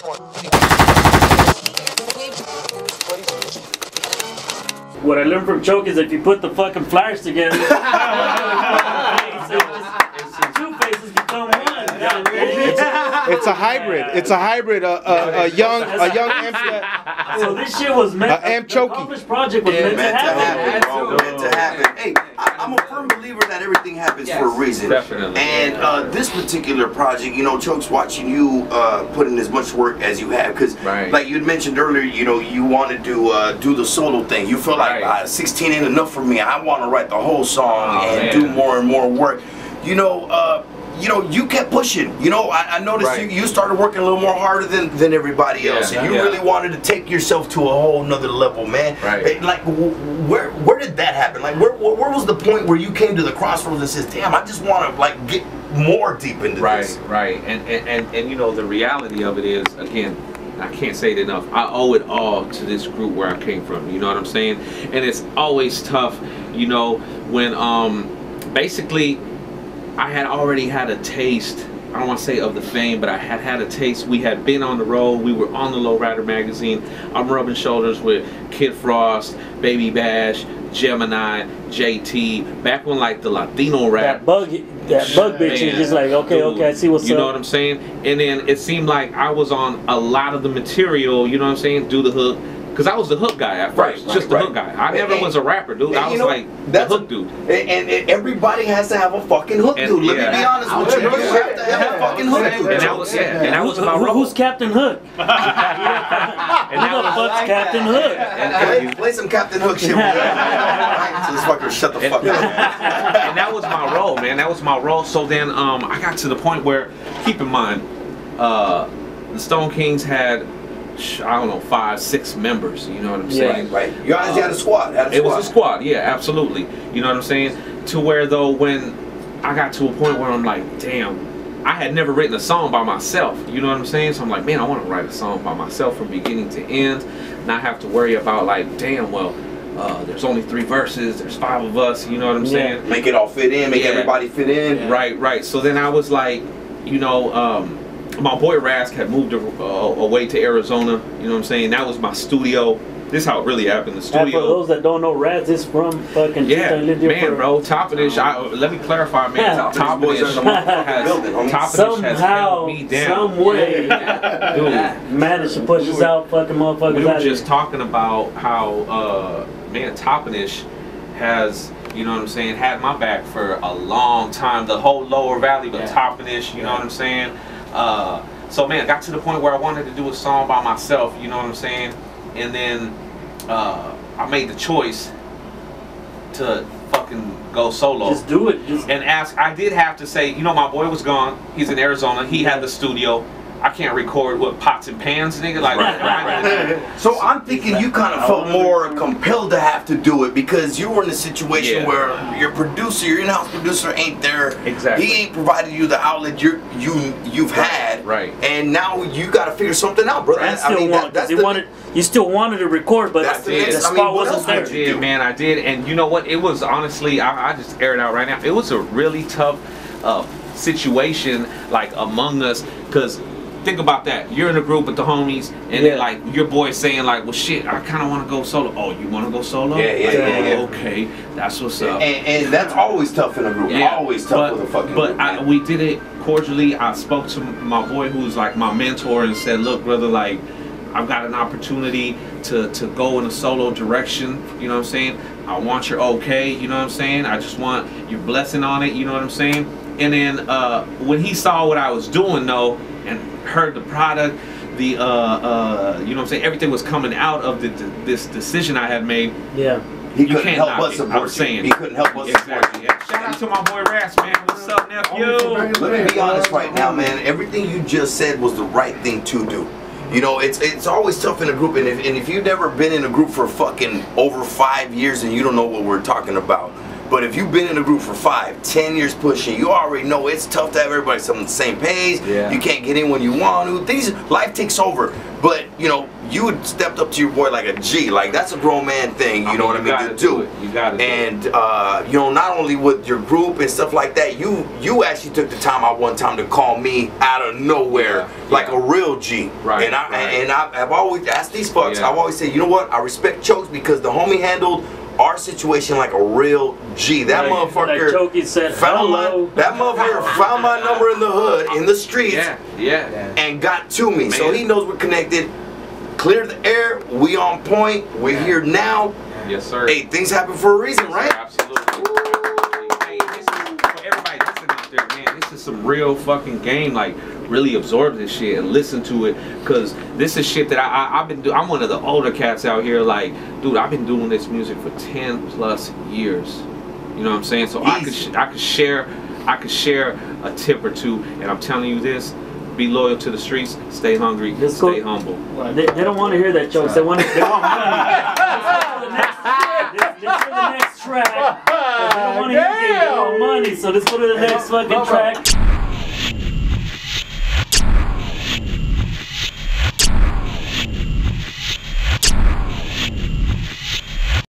What I learned from Choke is if you put the fucking flyers together, two faces become one. It's a hybrid. It's a hybrid. A young amp. So this shit was meant. The accomplished project was meant to happen. Bro, meant to happen. Hey, I'm a firm believer that everything happens for a reason. Definitely. And this particular project, you know, Choke's watching you put in as much work as you have, because like you mentioned earlier, you know, you wanted to do the solo thing. You feel like 16 ain't enough for me. I want to write the whole song and do more and more work. You know, you kept pushing. You know, I noticed you started working a little more harder than everybody else, and you really wanted to take yourself to a whole nother level, man. Like, where did that happen? Like, where was the point where you came to the crossroads and says, "Damn, I just want to like get more deep into this." Right. And you know, the reality of it is, again, I can't say it enough, I owe it all to this group where I came from. You know what I'm saying? And it's always tough, you know, when basically I had already had a taste, I don't want to say of the fame, but I had a taste. We had been on the road. We were on the Lowrider magazine. I'm rubbing shoulders with Kid Frost, Baby Bash, Gemini, JT, back when like the Latino rap. That bug bitch is just like, okay, I see what's up. You know what I'm saying? And then it seemed like I was on a lot of the material, you know what I'm saying? Do the hook. Because I was the hook guy at first, just the hook guy. I never was a rapper, dude. I was like the hook dude. And everybody has to have a fucking hook dude. Let me be honest with you. You have to have a fucking hook dude. And that was my role. Who's Captain Hook? Who the fuck's Captain Hook? Play some Captain Hook shit. So this fucker shut the fuck up. And that was my role, man. That was my role. So then I got to the point where, keep in mind, the Stone Kings had, I don't know, 5, 6 members, you know what I'm saying? Right. You honestly had a squad. It was a squad, yeah, absolutely. You know what I'm saying? To where though, when I got to a point where I'm like, damn, I had never written a song by myself, you know what I'm saying? So I'm like, man, I want to write a song by myself from beginning to end, not have to worry about like, damn, well, there's only 3 verses, there's 5 of us, you know what I'm saying? Make it all fit in, make everybody fit in. Right. So then I was like, you know, my boy Rask had moved away to Arizona, you know what I'm saying? That was my studio. This is how it really happened, the studio. And for those that don't know, Raz is from fucking man, bro, Toppenish, let me clarify, man. Toppenish has held me down. Some way, dude, managed to push us out, fucking motherfuckers. We were just talking about how, man, Toppenish has, you know what I'm saying, had my back for a long time. The whole Lower Valley, but Toppenish, you know what I'm saying? So man, I got to the point where I wanted to do a song by myself, you know what I'm saying? And then I made the choice to fucking go solo. Just do it. And I did have to say, you know, my boy was gone. He's in Arizona. He had the studio. I can't record with pots and pans, nigga. Like, so I'm thinking you kind of felt more compelled to have to do it because you were in a situation where your producer, your in-house producer, ain't there. Exactly. He ain't provided you the outlet you've had. Right. And now you got to figure something out, brother. You still wanted to record, but the spot wasn't there. I did, man. I did, and you know what? It was honestly, I just air it out right now. It was a really tough situation, like among us, because. Think about that. You're in a group with the homies, and then like your boy saying like, "Well, shit, I kind of want to go solo." Oh, you want to go solo? Yeah. Okay, that's what's up. And that's always tough in a group. Always tough with a fucking group. But we did it cordially. I spoke to my boy who's like my mentor and said, "Look, brother, like I've got an opportunity to go in a solo direction. You know what I'm saying? I want your okay. You know what I'm saying? I just want your blessing on it. You know what I'm saying?" And then when he saw what I was doing though, and heard the product, the you know what I'm saying, everything was coming out of this decision I had made. Yeah. He couldn't help but support you. He couldn't help but support you. Shout out to my boy Rask, man. What's up, nephew? Let me be honest right now, man. Everything you just said was the right thing to do. You know, it's always tough in a group, and if you've never been in a group for fucking over 5 years and you don't know what we're talking about, But if you've been in a group for 5, 10 years pushing, you already know it's tough to have everybody on the same page. Yeah. You can't get in when you want to. Life takes over. But you know, you had stepped up to your boy like a G. Like that's a grown man thing. You know what I mean? To do. You got it. And you know, not only with your group and stuff like that, you actually took the time out one time to call me out of nowhere, like a real G. Right. And I've always asked these fucks. I've always said, you know what? I respect Chokes because the homie handled our situation like a real G. That motherfucker Chokie'S said, found my number in the hood, in the streets, and got to me. Man. So he knows we're connected. Clear the air. We on point. We're here now. Yes, sir. Hey, things happen for a reason, right? Absolutely. Hey, this is for everybody listening out there, man. This is some real fucking game. Like, really absorb this shit and listen to it, cause this is shit that I've been doing. I'm one of the older cats out here. Like, dude, I've been doing this music for 10+ years. You know what I'm saying? So I could share a tip or two, and I'm telling you this: be loyal to the streets, stay hungry, stay humble. They don't want to hear that, Chokes. They want money. Let's go to the next track. They don't want to hear it. They want money. So let's go to the next fucking track.